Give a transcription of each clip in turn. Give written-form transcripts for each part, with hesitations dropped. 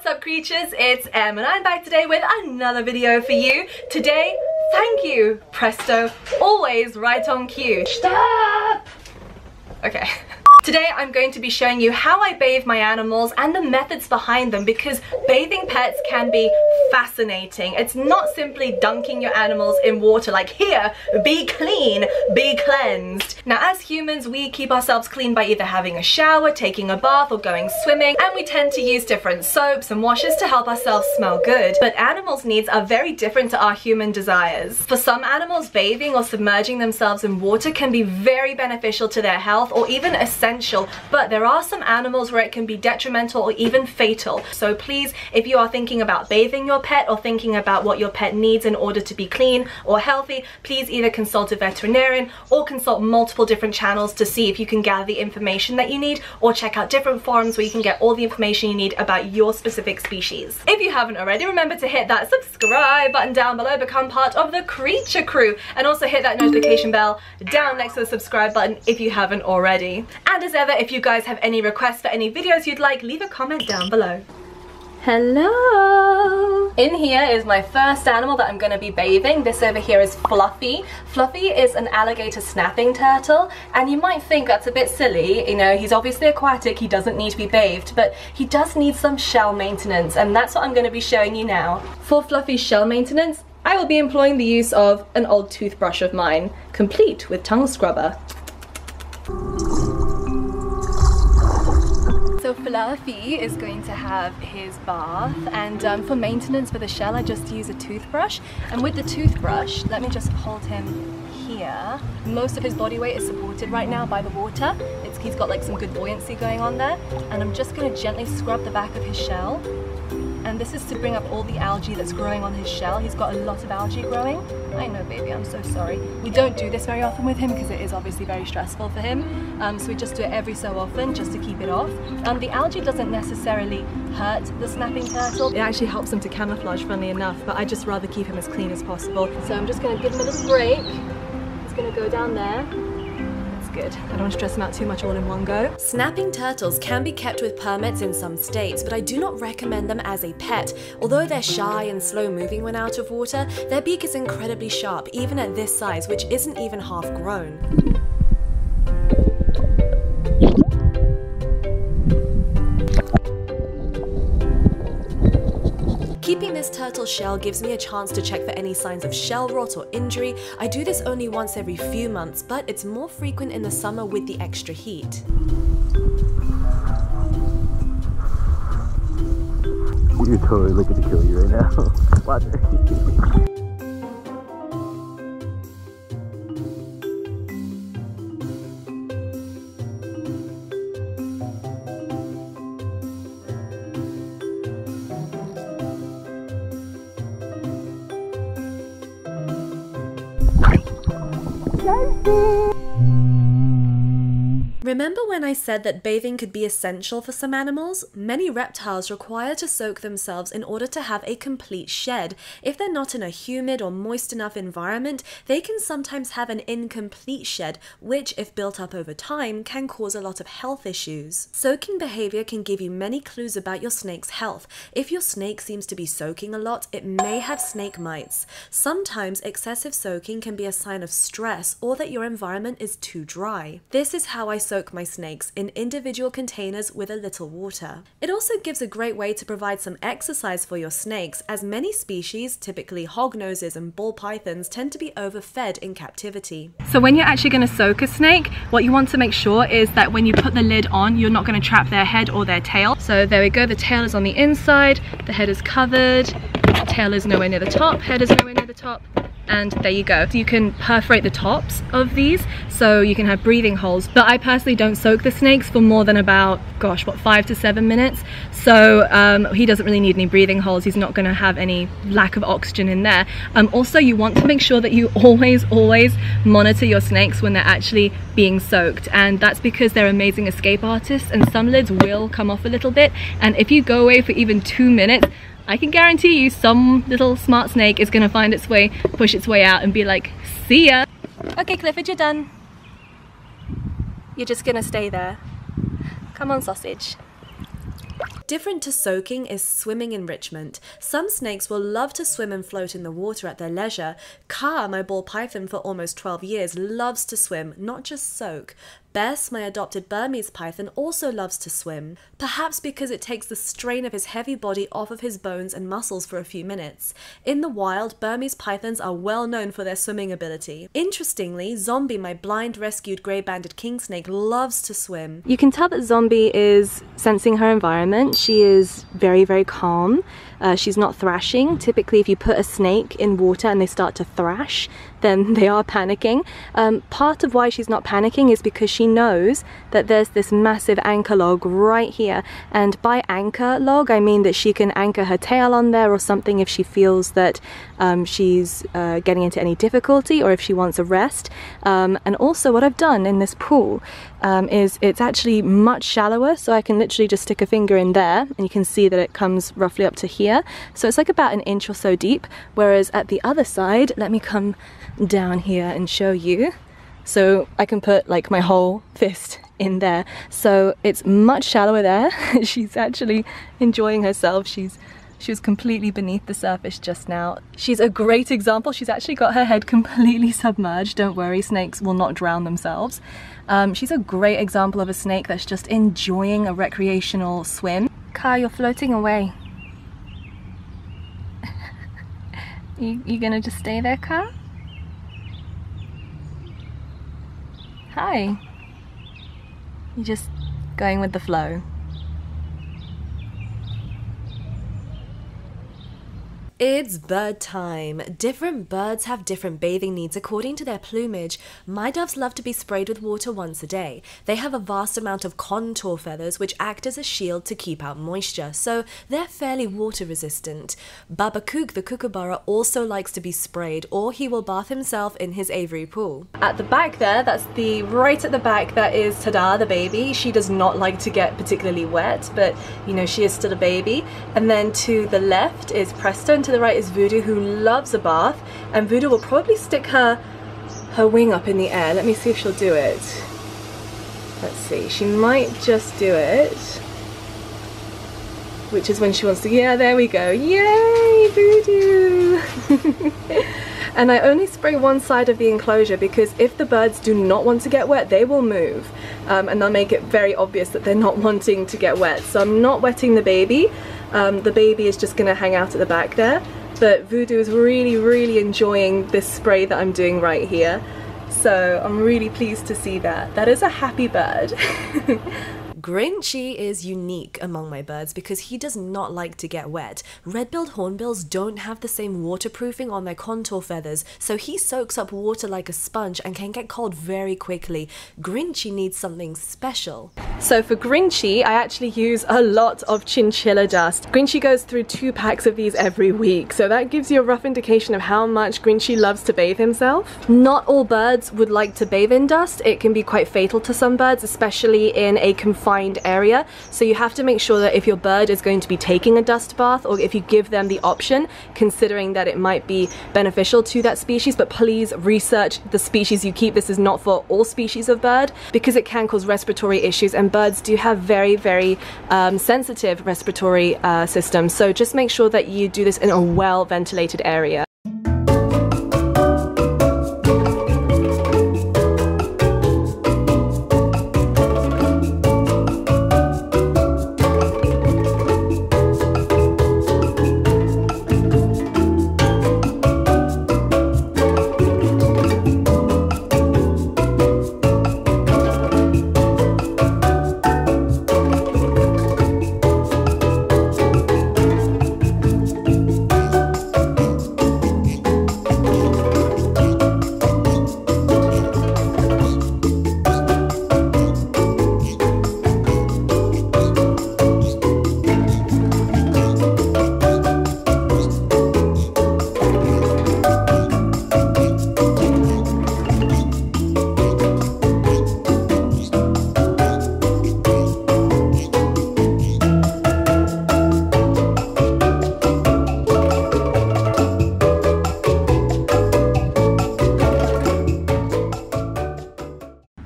What's up creatures, it's Em and I'm back today with another video for you. Today, thank you, presto, always right on cue. Stop! Okay. Today I'm going to be showing you how I bathe my animals and the methods behind them, because bathing pets can be fascinating. It's not simply dunking your animals in water like, here, be clean, be cleansed. Now as humans, we keep ourselves clean by either having a shower, taking a bath, or going swimming, and we tend to use different soaps and washes to help ourselves smell good. But animals' needs are very different to our human desires. For some animals, bathing or submerging themselves in water can be very beneficial to their health or even essential. But there are some animals where it can be detrimental or even fatal. So please, if you are thinking about bathing your pet or thinking about what your pet needs in order to be clean or healthy, please either consult a veterinarian or consult multiple different channels to see if you can gather the information that you need, or check out different forums where you can get all the information you need about your specific species. If you haven't already, remember to hit that subscribe button down below, become part of the creature crew, and also hit that notification bell down next to the subscribe button if you haven't already. And as ever, if you guys have any requests for any videos you'd like, leave a comment down below. Hello! In here is my first animal that I'm going to be bathing. This over here is Fluffy. Fluffy is an alligator snapping turtle, and you might think that's a bit silly. You know, he's obviously aquatic, he doesn't need to be bathed, but he does need some shell maintenance, and that's what I'm going to be showing you now. For Fluffy's shell maintenance, I will be employing the use of an old toothbrush of mine, complete with tongue scrubber. So Fluffy is going to have his bath, and for maintenance for the shell I just use a toothbrush, and with the toothbrush, let me just hold him here. Most of his body weight is supported right now by the water. He's got like some good buoyancy going on there, and I'm just going to gently scrub the back of his shell. And this is to bring up all the algae that's growing on his shell. He's got a lot of algae growing. I know, baby, I'm so sorry. We don't do this very often with him because it is obviously very stressful for him. So we just do it every so often just to keep it off. The algae doesn't necessarily hurt the snapping turtle. It actually helps him to camouflage, funnily enough, but I just rather keep him as clean as possible. So I'm just going to give him a little break. He's going to go down there. Good. I don't want to stress them out too much all in one go. Snapping turtles can be kept with permits in some states, but I do not recommend them as a pet. Although they're shy and slow moving when out of water, their beak is incredibly sharp, even at this size, which isn't even half grown. Keeping this turtle shell gives me a chance to check for any signs of shell rot or injury. I do this only once every few months, but it's more frequent in the summer with the extra heat. You're totally looking to kill you right now. Watch it. Remember when I said that bathing could be essential for some animals? Many reptiles require to soak themselves in order to have a complete shed. If they're not in a humid or moist enough environment, they can sometimes have an incomplete shed, which, if built up over time, can cause a lot of health issues. Soaking behavior can give you many clues about your snake's health. If your snake seems to be soaking a lot, it may have snake mites. Sometimes excessive soaking can be a sign of stress or that your environment is too dry. This is how I soak my snakes, in individual containers with a little water. It also gives a great way to provide some exercise for your snakes, as many species, typically hognoses and ball pythons, tend to be overfed in captivity. So when you're actually going to soak a snake, what you want to make sure is that when you put the lid on, you're not going to trap their head or their tail. So there we go, the tail is on the inside, the head is covered, the tail is nowhere near the top, head is nowhere near the top. And there you go. So you can perforate the tops of these so you can have breathing holes, but I personally don't soak the snakes for more than about, gosh, what, 5 to 7 minutes. So he doesn't really need any breathing holes. He's not going to have any lack of oxygen in there. Also, you want to make sure that you always monitor your snakes when they're actually being soaked, and that's because they're amazing escape artists, and some lids will come off a little bit, and if you go away for even 2 minutes, I can guarantee you some little smart snake is going to find its way, push its way out and be like, see ya. Okay, Clifford, you're done. You're just going to stay there. Come on, sausage. Different to soaking is swimming enrichment. Some snakes will love to swim and float in the water at their leisure. Ka, my ball python for almost 12 years, loves to swim, not just soak. Bess, my adopted Burmese python, also loves to swim, perhaps because it takes the strain of his heavy body off of his bones and muscles for a few minutes. In the wild, Burmese pythons are well known for their swimming ability. Interestingly, Zombie, my blind rescued grey-banded king snake, loves to swim. You can tell that Zombie is sensing her environment. She is very, very calm. She's not thrashing. Typically, if you put a snake in water and they start to thrash, then they are panicking. Part of why she's not panicking is because she knows that there's this massive anchor log right here. And by anchor log, I mean that she can anchor her tail on there or something if she feels that she's getting into any difficulty or if she wants a rest. And also what I've done in this pool is it's actually much shallower, so I can literally just stick a finger in there and you can see that it comes roughly up to here. So it's like about an inch or so deep, whereas at the other side, let me come down here and show you. So I can put like my whole fist in there. So it's much shallower there. She's actually enjoying herself. She was completely beneath the surface just now. She's a great example. She's actually got her head completely submerged. Don't worry, snakes will not drown themselves. She's a great example of a snake that's just enjoying a recreational swim. Ka, you're floating away. You gonna just stay there, Ka? Hi. You're just going with the flow. It's bird time. Different birds have different bathing needs according to their plumage. My doves love to be sprayed with water once a day. They have a vast amount of contour feathers which act as a shield to keep out moisture, so they're fairly water resistant. Baba Kook, the Kookaburra, also likes to be sprayed, or he will bath himself in his aviary pool. At the back there, that's right at the back, that is Tada, the baby. She does not like to get particularly wet, but you know, she is still a baby. And then to the left is Presto, and to the right is Voodoo, who loves a bath, and Voodoo will probably stick her wing up in the air. Let me see if she'll do it. Let's see, she might just do it, which is when she wants to. Yeah, there we go. Yay, Voodoo! And I only spray one side of the enclosure because if the birds do not want to get wet, they will move, and they'll make it very obvious that they're not wanting to get wet. So I'm not wetting the baby. The baby is just going to hang out at the back there, but Voodoo is really, really enjoying this spray that I'm doing right here. So I'm really pleased to see that. That is a happy bird. Grinchy is unique among my birds because he does not like to get wet. Red-billed hornbills don't have the same waterproofing on their contour feathers, so he soaks up water like a sponge and can get cold very quickly. Grinchy needs something special. So for Grinchy, I actually use a lot of chinchilla dust. Grinchy goes through 2 packs of these every week, so that gives you a rough indication of how much Grinchy loves to bathe himself. Not all birds would like to bathe in dust. It can be quite fatal to some birds, especially in a confined area. So you have to make sure that if your bird is going to be taking a dust bath, or if you give them the option, considering that it might be beneficial to that species, but please research the species you keep. This is not for all species of bird because it can cause respiratory issues, and birds do have very, very sensitive respiratory systems. So just make sure that you do this in a well ventilated area.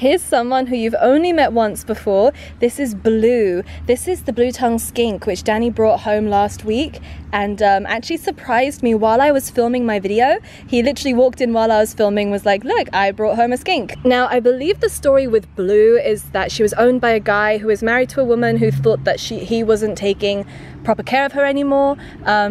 Here's someone who you've only met once before. This is Blue. This is the blue-tongued skink, which Danny brought home last week and actually surprised me while I was filming my video. He literally walked in while I was filming, was like, look, I brought home a skink. Now, I believe the story with Blue is that she was owned by a guy who was married to a woman who thought that he wasn't taking proper care of her anymore,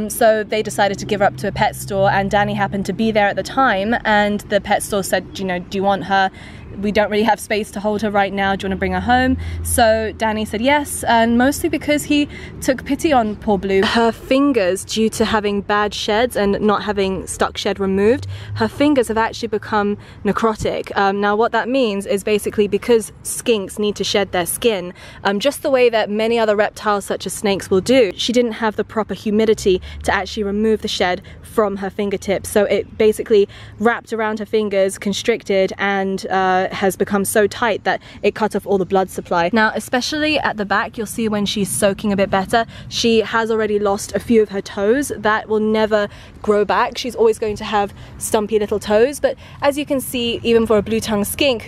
so they decided to give her up to a pet store, and Danny happened to be there at the time, and the pet store said, you know, do you want her? We don't really have space to hold her right now, do you want to bring her home? So Danny said yes, and mostly because he took pity on poor Blue. Her fingers, due to having bad sheds and not having stuck shed removed, her fingers have actually become necrotic. Now what that means is basically because skinks need to shed their skin, just the way that many other reptiles such as snakes will do, she didn't have the proper humidity to actually remove the shed from her fingertips, so it basically wrapped around her fingers, constricted, and has become so tight that it cut off all the blood supply. Now, especially at the back, you'll see when she's soaking a bit better, she has already lost a few of her toes. That will never grow back. She's always going to have stumpy little toes, but as you can see, even for a blue-tongued skink,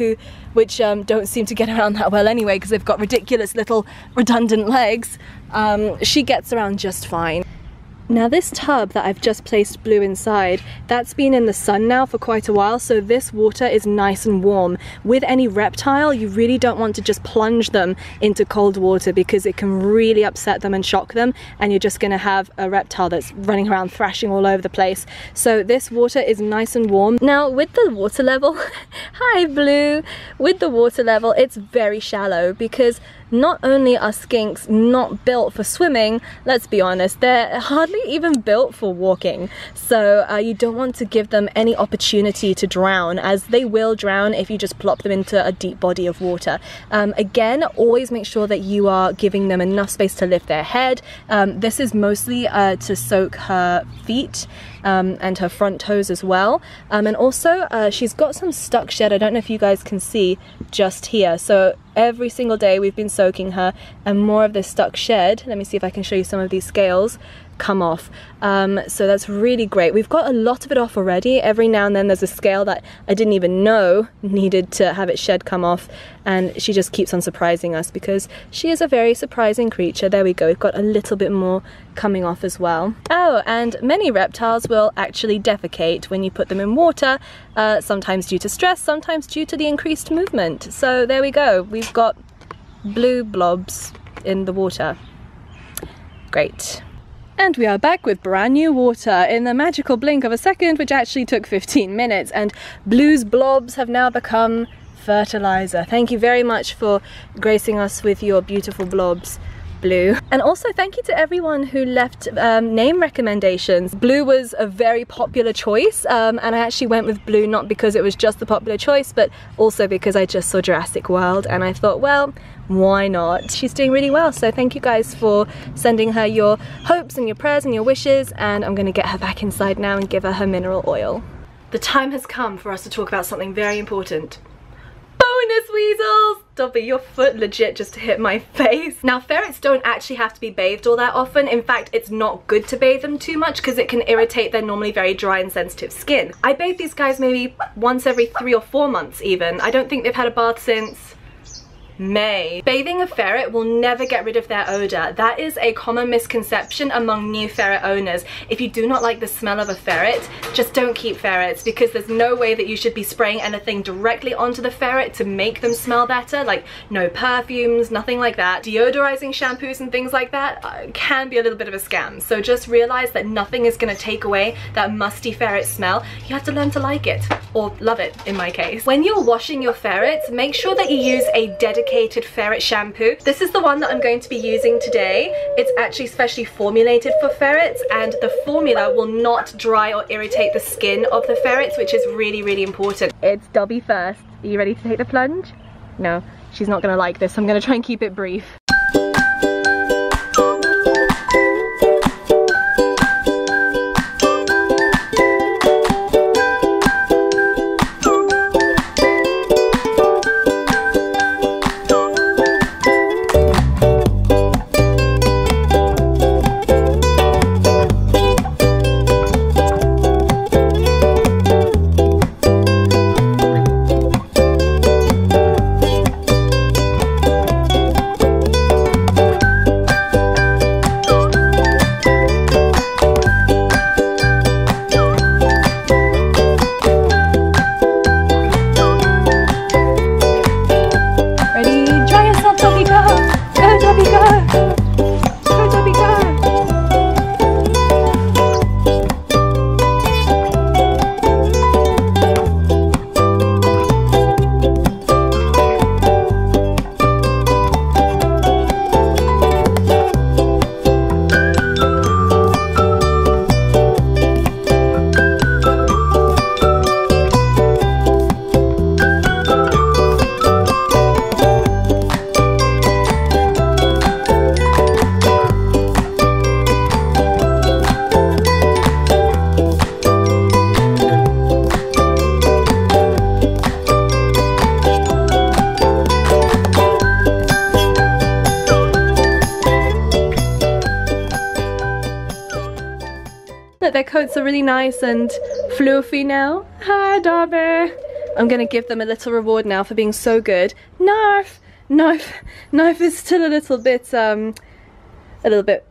which don't seem to get around that well anyway because they've got ridiculous little redundant legs, she gets around just fine. Now this tub that I've just placed Blue inside, that's been in the sun now for quite a while, so this water is nice and warm. With any reptile, you really don't want to just plunge them into cold water because it can really upset them and shock them, and you're just going to have a reptile that's running around thrashing all over the place. So this water is nice and warm. Now with the water level, hi Blue, with the water level it's very shallow because not only are skinks not built for swimming, let's be honest, they're hardly even built for walking. So you don't want to give them any opportunity to drown, as they will drown if you just plop them into a deep body of water. Again, always make sure that you are giving them enough space to lift their head. This is mostly to soak her feet and her front toes as well. And also she's got some stuck shed, I don't know if you guys can see just here. So every single day we've been soaking her and more of this stuck shed, let me see if I can show you some of these scales, come off. So that's really great. We've got a lot of it off already. Every now and then there's a scale that I didn't even know needed to have its shed come off, and she just keeps on surprising us because she is a very surprising creature. There we go, we've got a little bit more coming off as well. Oh, and many reptiles will actually defecate when you put them in water, sometimes due to stress, sometimes due to the increased movement. So there we go, we've got blue blobs in the water. Great. And we are back with brand new water in the magical blink of a second, which actually took 15 minutes, and Blue's blobs have now become fertilizer. Thank you very much for gracing us with your beautiful blobs, Blue. And also thank you to everyone who left name recommendations. Blue was a very popular choice, and I actually went with Blue not because it was just the popular choice, but also because I just saw Jurassic World and I thought, well, why not? She's doing really well, so thank you guys for sending her your hopes and your prayers and your wishes, and I'm gonna get her back inside now and give her her mineral oil. The time has come for us to talk about something very important. Bonus weasels! Dobby, your foot legit just hit my face. Now, ferrets don't actually have to be bathed all that often. In fact, it's not good to bathe them too much because it can irritate their normally very dry and sensitive skin. I bathe these guys maybe once every 3 or 4 months even. I don't think they've had a bath since May. Bathing a ferret will never get rid of their odor. That is a common misconception among new ferret owners. If you do not like the smell of a ferret, just don't keep ferrets, because there's no way that you should be spraying anything directly onto the ferret to make them smell better. Like no perfumes, nothing like that. Deodorizing shampoos and things like that can be a little bit of a scam. So just realize that nothing is going to take away that musty ferret smell. You have to learn to like it, or love it in my case. When you're washing your ferrets, make sure that you use a dedicated ferret shampoo. This is the one that I'm going to be using today. It's actually specially formulated for ferrets, and the formula will not dry or irritate the skin of the ferrets, which is really, really important. It's Dobby first. Are you ready to take the plunge? No, she's not gonna like this. I'm gonna try and keep it brief. Look, their coats are really nice and fluffy now. Hi, Darby. I'm gonna give them a little reward now for being so good. Narf! Narf is still a little bit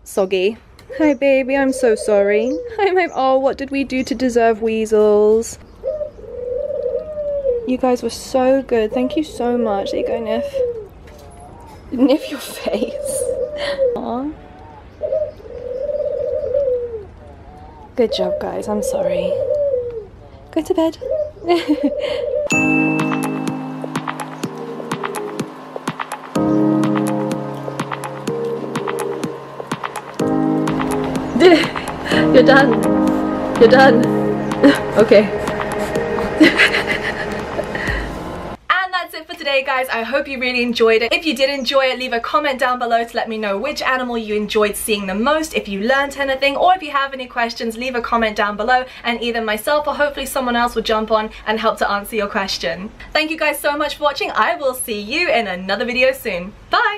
soggy. Hi, baby, I'm so sorry. Hi, my— oh, what did we do to deserve weasels? You guys were so good. Thank you so much. There you go, Nif. Nif your face. Aww. Good job, guys. I'm sorry. Go to bed. You're done. You're done. Okay. And that's it for today, guys. I hope you really enjoyed it. If you did enjoy it, leave a comment down below to let me know which animal you enjoyed seeing the most, if you learned anything, or if you have any questions, leave a comment down below and either myself or hopefully someone else will jump on and help to answer your question. Thank you guys so much for watching. I will see you in another video soon. Bye!